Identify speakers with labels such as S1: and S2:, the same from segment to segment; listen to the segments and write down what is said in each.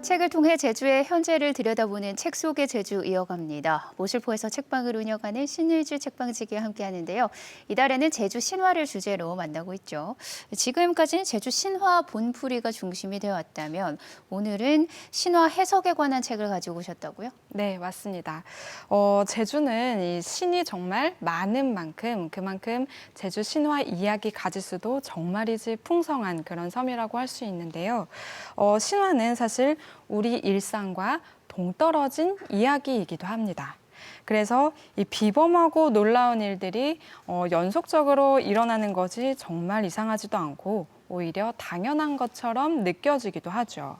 S1: 책을 통해 제주의 현재를 들여다보는 책 속의 제주 이어갑니다. 모실포에서 책방을 운영하는 신일주 책방지기와 함께하는데요. 이달에는 제주 신화를 주제로 만나고 있죠. 지금까지는 제주 신화 본풀이가 중심이 되어 왔다면 오늘은 신화 해석에 관한 책을 가지고 오셨다고요?
S2: 네, 맞습니다. 제주는 이 신이 정말 많은 만큼 그만큼 제주 신화 이야기 가지수도 정말이지 풍성한 그런 섬이라고 할 수 있는데요. 신화는 사실 우리 일상과 동떨어진 이야기이기도 합니다. 그래서 이 비범하고 놀라운 일들이 연속적으로 일어나는 것이 정말 이상하지도 않고 오히려 당연한 것처럼 느껴지기도 하죠.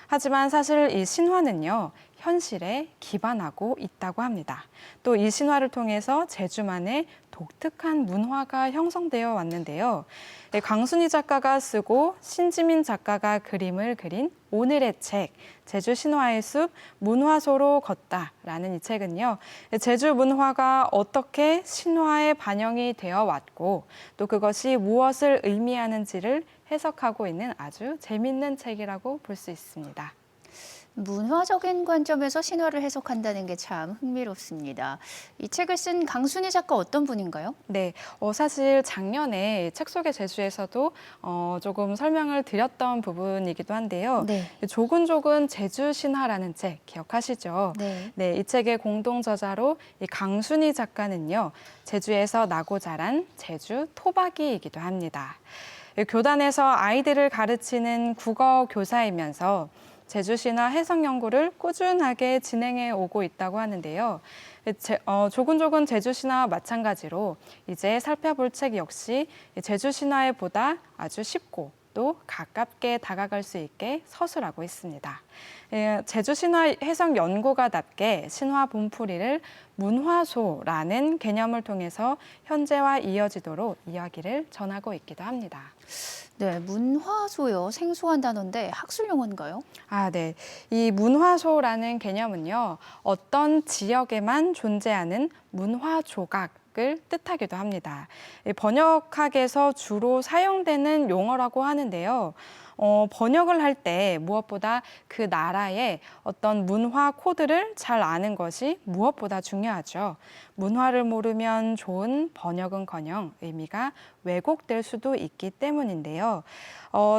S2: 하지만 사실 이 신화는요, 현실에 기반하고 있다고 합니다. 또 이 신화를 통해서 제주만의 독특한 문화가 형성되어 왔는데요. 강순희 작가가 쓰고 신지민 작가가 그림을 그린 오늘의 책, 제주 신화의 숲 문화소로 걷다라는 이 책은요, 제주 문화가 어떻게 신화에 반영이 되어 왔고 또 그것이 무엇을 의미하는지를 해석하고 있는 아주 재밌는 책이라고 볼 수 있습니다.
S1: 문화적인 관점에서 신화를 해석한다는 게 참 흥미롭습니다. 이 책을 쓴 강순희 작가 어떤 분인가요?
S2: 네, 사실 작년에 책 속의 제주에서도 조금 설명을 드렸던 부분이기도 한데요.
S1: 네.
S2: 조근조근 제주 신화라는 책 기억하시죠?
S1: 네.
S2: 네, 이 책의 공동 저자로 이 강순희 작가는요, 제주에서 나고 자란 제주 토박이이기도 합니다. 교단에서 아이들을 가르치는 국어 교사이면서 제주 신화 해석 연구를 꾸준하게 진행해 오고 있다고 하는데요. 조근조근 제주 신화와 마찬가지로 이제 살펴볼 책 역시 제주 신화에 보다 아주 쉽고 또 가깝게 다가갈 수 있게 서술하고 있습니다. 제주 신화 해석 연구가답게 신화 본풀이를 문화소라는 개념을 통해서 현재와 이어지도록 이야기를 전하고 있기도 합니다.
S1: 네, 문화소요. 생소한 단어인데 학술 용어인가요?
S2: 아, 네. 이 문화소라는 개념은요, 어떤 지역에만 존재하는 문화 조각을 뜻하기도 합니다. 이 번역학에서 주로 사용되는 용어라고 하는데요. 번역을 할 때 무엇보다 그 나라의 어떤 문화 코드를 잘 아는 것이 무엇보다 중요하죠. 문화를 모르면 좋은 번역은커녕 의미가 왜곡될 수도 있기 때문인데요.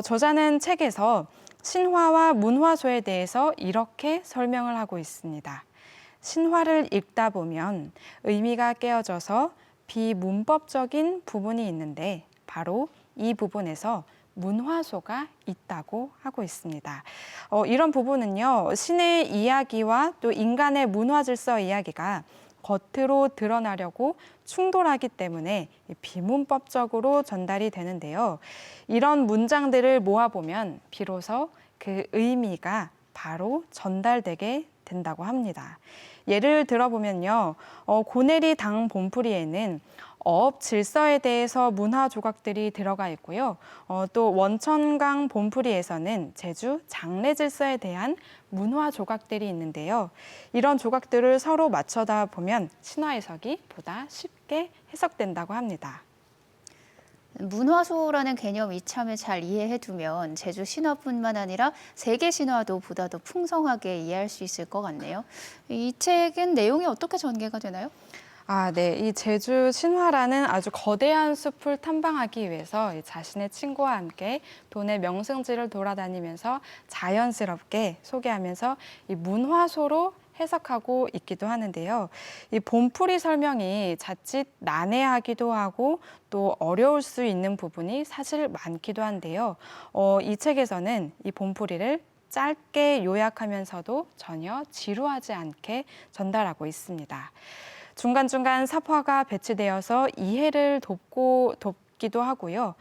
S2: 저자는 책에서 신화와 문화소에 대해서 이렇게 설명을 하고 있습니다. 신화를 읽다 보면 의미가 깨어져서 비문법적인 부분이 있는데 바로 이 부분에서 문화소가 있다고 하고 있습니다. 이런 부분은요, 신의 이야기와 또 인간의 문화 질서 이야기가 겉으로 드러나려고 충돌하기 때문에 비문법적으로 전달이 되는데요. 이런 문장들을 모아보면 비로소 그 의미가 바로 전달되게 된다고 합니다. 예를 들어보면요, 고내리 당 본풀이에는 어업 질서에 대해서 문화 조각들이 들어가 있고요. 또 원천강 본풀이에서는 제주 장례 질서에 대한 문화 조각들이 있는데요. 이런 조각들을 서로 맞춰다 보면 신화 해석이 보다 쉽게 해석된다고 합니다.
S1: 문화소라는 개념 이참에 잘 이해해두면 제주 신화뿐만 아니라 세계 신화도 보다 더 풍성하게 이해할 수 있을 것 같네요. 이 책은 내용이 어떻게 전개가 되나요?
S2: 아, 네. 이 제주 신화라는 아주 거대한 숲을 탐방하기 위해서 자신의 친구와 함께 도내 명승지를 돌아다니면서 자연스럽게 소개하면서 이 문화소로 해석하고 있기도 하는데요. 이 본풀이 설명이 자칫 난해하기도 하고 또 어려울 수 있는 부분이 사실 많기도 한데요. 이 책에서는 이 본풀이를 짧게 요약하면서도 전혀 지루하지 않게 전달하고 있습니다. 중간중간 삽화가 배치되어서 이해를 돕기도 하고요.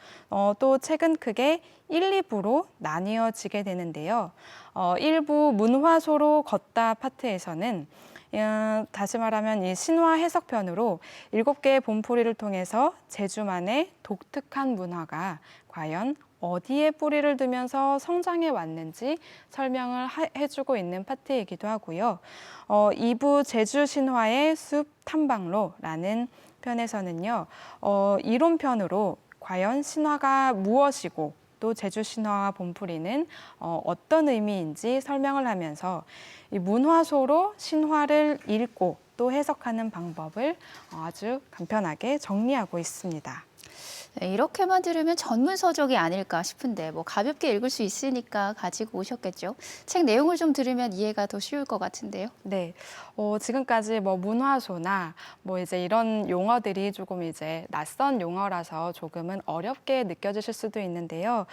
S2: 또 책은 크게 1, 2부로 나뉘어지게 되는데요. 1부 문화소로 걷다 파트에서는 다시 말하면 이 신화 해석편으로 7개의 본풀이를 통해서 제주만의 독특한 문화가 과연 어디에 뿌리를 두면서 성장해 왔는지 설명을 해주고 있는 파트이기도 하고요. 2부 제주 신화의 숲 탐방로라는 편에서는요, 이론편으로 과연 신화가 무엇이고 또 제주 신화와 봄풀이는 어떤 의미인지 설명을 하면서 이 문화소로 신화를 읽고 또 해석하는 방법을 아주 간편하게 정리하고 있습니다.
S1: 네, 이렇게만 들으면 전문 서적이 아닐까 싶은데 뭐 가볍게 읽을 수 있으니까 가지고 오셨겠죠. 책 내용을 좀 들으면 이해가 더 쉬울 것 같은데요.
S2: 네, 지금까지 뭐 문화소나 뭐 이제 이런 용어들이 조금 이제 낯선 용어라서 조금은 어렵게 느껴지실 수도 있는데요.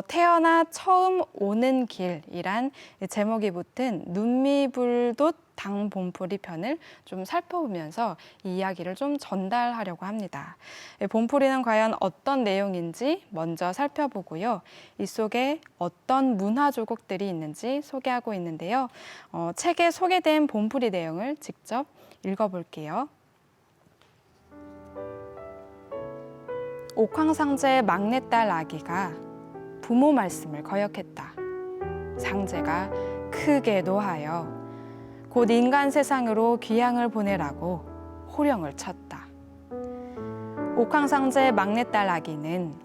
S2: 태어나 처음 오는 길이란 제목이 붙은 눈미불돋 당봄풀이 편을 좀 살펴보면서 이 이야기를 좀 전달하려고 합니다. 봄풀이는 과연 어떤 내용인지 먼저 살펴보고요. 이 속에 어떤 문화 조곡들이 있는지 소개하고 있는데요. 책에 소개된 봄풀이 내용을 직접 읽어볼게요. 옥황상제의 막내딸 아기가 부모 말씀을 거역했다. 상제가 크게 노하여 곧 인간 세상으로 귀향을 보내라고 호령을 쳤다. 옥황상제의 막내딸 아기는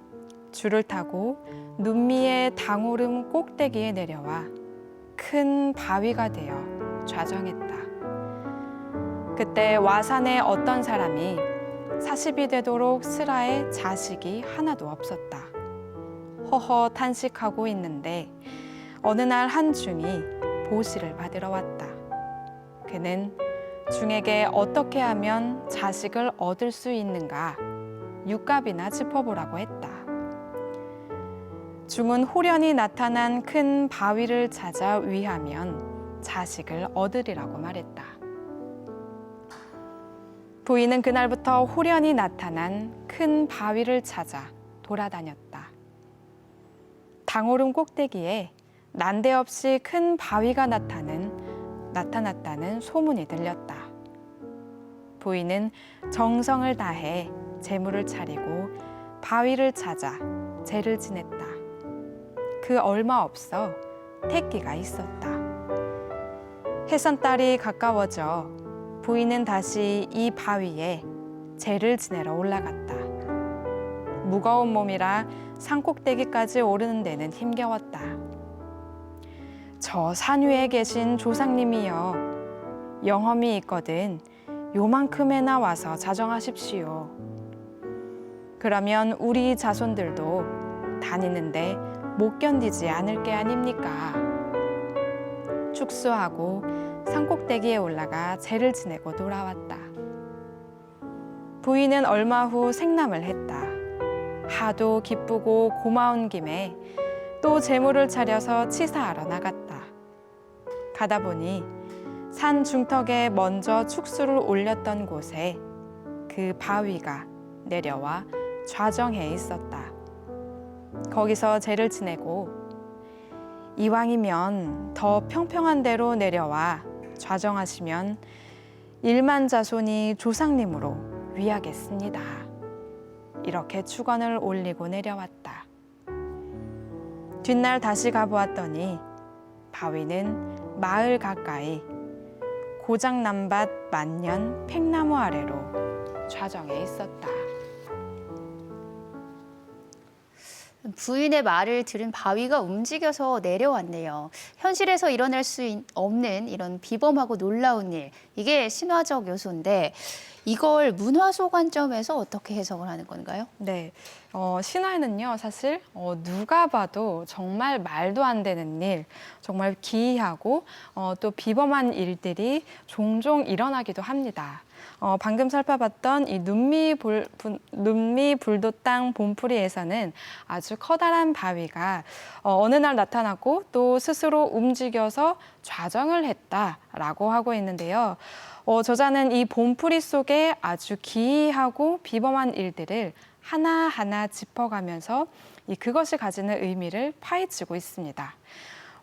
S2: 줄을 타고 눈미의 당오름 꼭대기에 내려와 큰 바위가 되어 좌정했다. 그때 와산에 어떤 사람이 40이 되도록 슬하에 자식이 하나도 없었다. 허허 탄식하고 있는데 어느 날 한 중이 보시를 받으러 왔다. 그는 중에게 어떻게 하면 자식을 얻을 수 있는가 육갑이나 짚어보라고 했다. 중은 호련히 나타난 큰 바위를 찾아 위하면 자식을 얻으리라고 말했다. 부인은 그날부터 호련히 나타난 큰 바위를 찾아 돌아다녔다. 당오름 꼭대기에 난데없이 큰 바위가 나타났다는 소문이 들렸다. 부인은 정성을 다해 제물을 차리고 바위를 찾아 제를 지냈다. 그 얼마 없어 태기가 있었다. 해선달이 가까워져 부인은 다시 이 바위에 제를 지내러 올라갔다. 무거운 몸이라 산꼭대기까지 오르는 데는 힘겨웠다. 저 산 위에 계신 조상님이여, 영험이 있거든 요만큼에나 와서 자정하십시오. 그러면 우리 자손들도 다니는데 못 견디지 않을 게 아닙니까? 축수하고 산꼭대기에 올라가 제를 지내고 돌아왔다. 부인은 얼마 후 생남을 했다. 하도 기쁘고 고마운 김에 또 제물을 차려서 치사하러 나갔다. 가다 보니 산 중턱에 먼저 축수를 올렸던 곳에 그 바위가 내려와 좌정해 있었다. 거기서 제를 지내고 이왕이면 더 평평한 데로 내려와 좌정하시면 1만 자손이 조상님으로 위하겠습니다. 이렇게 축원을 올리고 내려왔다. 뒷날 다시 가보았더니 바위는 마을 가까이 고장남밭 만년 팽나무 아래로 좌정해 있었다.
S1: 부인의 말을 들은 바위가 움직여서 내려왔네요. 현실에서 일어날 수 없는 이런 비범하고 놀라운 일, 이게 신화적 요소인데 이걸 문화소 관점에서 어떻게 해석을 하는 건가요?
S2: 네, 신화에는요, 사실 누가 봐도 정말 말도 안 되는 일, 정말 기이하고 또 비범한 일들이 종종 일어나기도 합니다. 방금 살펴봤던 이 눈미불도 땅 봄풀이에서는 아주 커다란 바위가 어느 날 나타났고 또 스스로 움직여서 좌정을 했다라고 하고 있는데요. 저자는 이 봄풀이 속에 아주 기이하고 비범한 일들을 하나하나 짚어가면서 그것이 가지는 의미를 파헤치고 있습니다.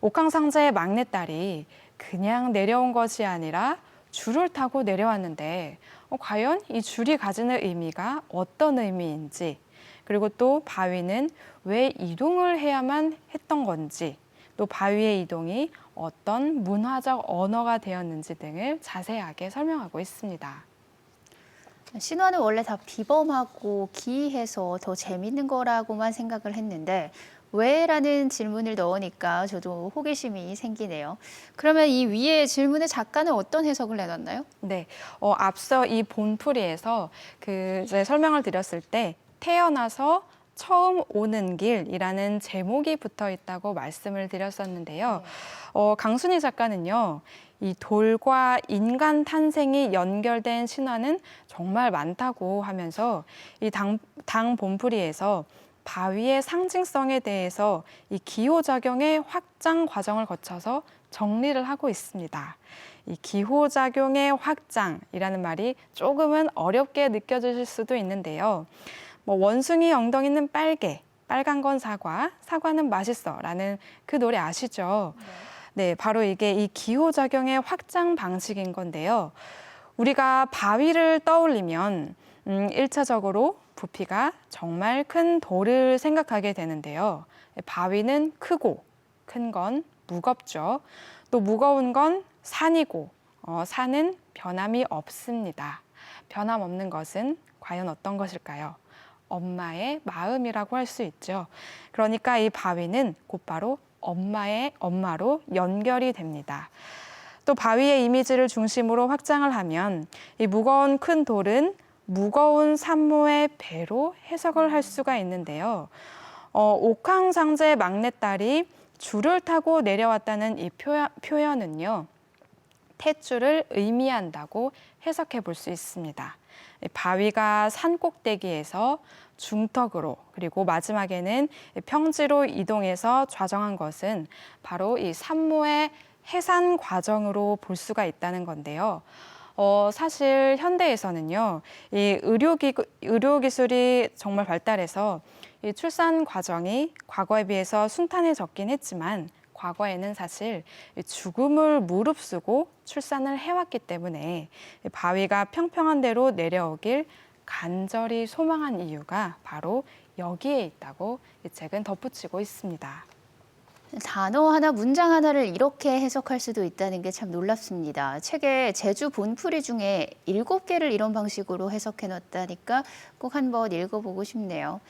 S2: 옥황상제의 막내딸이 그냥 내려온 것이 아니라 줄을 타고 내려왔는데 과연 이 줄이 가지는 의미가 어떤 의미인지, 그리고 또 바위는 왜 이동을 해야만 했던 건지, 또 바위의 이동이 어떤 문화적 언어가 되었는지 등을 자세하게 설명하고 있습니다.
S1: 신화는 원래 다 비범하고 기이해서 더 재밌는 거라고만 생각을 했는데 왜라는 질문을 넣으니까 저도 호기심이 생기네요. 그러면 이 위에 질문의 작가는 어떤 해석을 내놨나요?
S2: 네, 앞서 이 본풀이에서 이제 설명을 드렸을 때 태어나서 처음 오는 길이라는 제목이 붙어 있다고 말씀을 드렸었는데요. 강순희 작가는요, 이 돌과 인간 탄생이 연결된 신화는 정말 많다고 하면서 이 당 본풀이에서 바위의 상징성에 대해서 이 기호작용의 확장 과정을 거쳐서 정리를 하고 있습니다. 이 기호작용의 확장이라는 말이 조금은 어렵게 느껴지실 수도 있는데요. 원숭이 엉덩이는 빨간 건 사과, 사과는 맛있어라는 그 노래 아시죠? 네, 바로 이게 이 기호작용의 확장 방식인 건데요. 우리가 바위를 떠올리면 1차적으로 부피가 정말 큰 돌을 생각하게 되는데요. 바위는 크고 큰 건 무겁죠. 또 무거운 건 산이고 산은 변함이 없습니다. 변함없는 것은 과연 어떤 것일까요? 엄마의 마음이라고 할 수 있죠. 그러니까 이 바위는 곧바로 엄마로 연결이 됩니다. 또 바위의 이미지를 중심으로 확장을 하면 이 무거운 큰 돌은 무거운 산모의 배로 해석을 할 수가 있는데요. 옥황상제의 막내딸이 줄을 타고 내려왔다는 이 표현은요. 탯줄을 의미한다고 해석해 볼 수 있습니다. 바위가 산 꼭대기에서 중턱으로 그리고 마지막에는 평지로 이동해서 좌정한 것은 바로 이 산모의 해산 과정으로 볼 수가 있다는 건데요. 사실 현대에서는요, 이 의료기술이 정말 발달해서 이 출산 과정이 과거에 비해서 순탄해졌긴 했지만 과거에는 사실 죽음을 무릅쓰고 출산을 해왔기 때문에 바위가 평평한 데로 내려오길 간절히 소망한 이유가 바로 여기에 있다고 이 책은 덧붙이고 있습니다.
S1: 단어 하나, 문장 하나를 이렇게 해석할 수도 있다는 게 참 놀랍습니다. 책에 제주 본풀이 중에 7개를 이런 방식으로 해석해 놨다니까 꼭 한번 읽어보고 싶네요.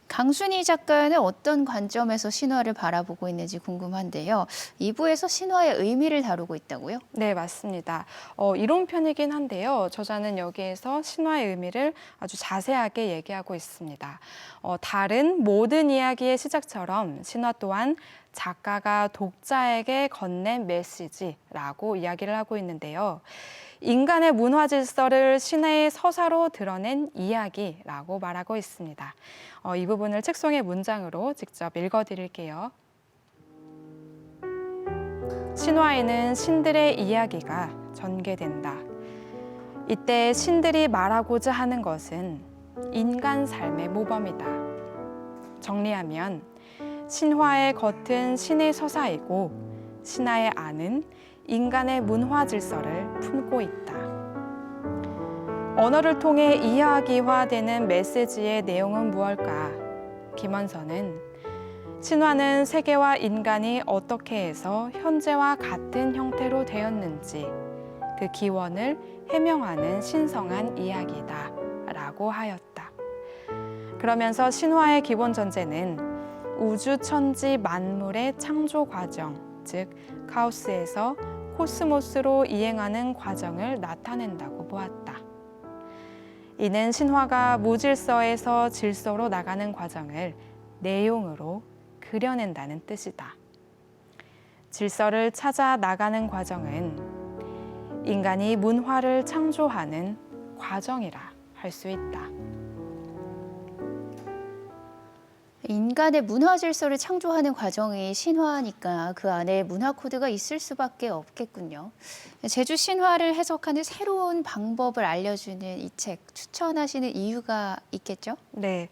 S1: 강순희 작가는 어떤 관점에서 신화를 바라보고 있는지 궁금한데요. 2부에서 신화의 의미를 다루고 있다고요?
S2: 네, 맞습니다. 이론 편이긴 한데요. 저자는 여기에서 신화의 의미를 아주 자세하게 얘기하고 있습니다. 다른 모든 이야기의 시작처럼 신화 또한 작가가 독자에게 건넨 메시지라고 이야기를 하고 있는데요. 인간의 문화 질서를 신화의 서사로 드러낸 이야기라고 말하고 있습니다. 이 부분을 책 속의 문장으로 직접 읽어드릴게요. 신화에는 신들의 이야기가 전개된다. 이때 신들이 말하고자 하는 것은 인간 삶의 모범이다. 정리하면 신화의 겉은 신의 서사이고 신화의 안은 인간의 문화 질서를 품고 있다. 언어를 통해 이야기화되는 메시지의 내용은 무엇일까? 김원선은 신화는 세계와 인간이 어떻게 해서 현재와 같은 형태로 되었는지 그 기원을 해명하는 신성한 이야기다 라고 하였다. 그러면서 신화의 기본 전제는 우주 천지 만물의 창조 과정, 즉 카오스에서 코스모스로 이행하는 과정을 나타낸다고 보았다. 이는 신화가 무질서에서 질서로 나가는 과정을 내용으로 그려낸다는 뜻이다. 질서를 찾아 나가는 과정은 인간이 문화를 창조하는 과정이라 할 수 있다.
S1: 인간의 문화 질서를 창조하는 과정이 신화니까 그 안에 문화 코드가 있을 수밖에 없겠군요. 제주 신화를 해석하는 새로운 방법을 알려주는 이 책 추천하시는 이유가 있겠죠?
S2: 네,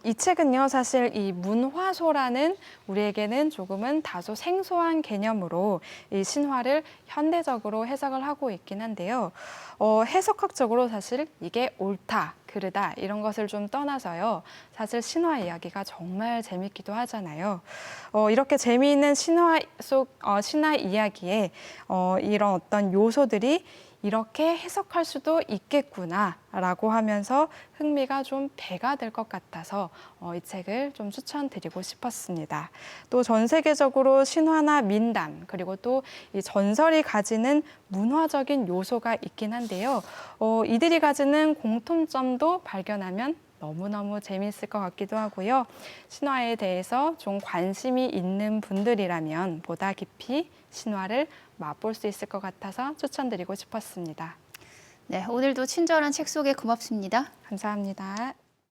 S2: 이 책은요 사실 이 문화소라는 우리에게는 조금은 다소 생소한 개념으로 이 신화를 현대적으로 해석을 하고 있긴 한데요. 해석학적으로 사실 이게 옳다, 그르다 이런 것을 좀 떠나서요. 사실 신화 이야기가 정말 재밌기도 하잖아요. 이렇게 재미있는 신화 이야기에 이런 어떤 요소들이 이렇게 해석할 수도 있겠구나라고 하면서 흥미가 좀 배가 될 것 같아서 이 책을 좀 추천드리고 싶었습니다. 또 전 세계적으로 신화나 민담 그리고 또 이 전설이 가지는 문화적인 요소가 있긴 한데요. 이들이 가지는 공통점도 발견하면 너무너무 재미있을 것 같기도 하고요. 신화에 대해서 좀 관심이 있는 분들이라면 보다 깊이 신화를 맛볼 수 있을 것 같아서 추천드리고 싶었습니다.
S1: 네, 오늘도 친절한 책 소개 고맙습니다.
S2: 감사합니다.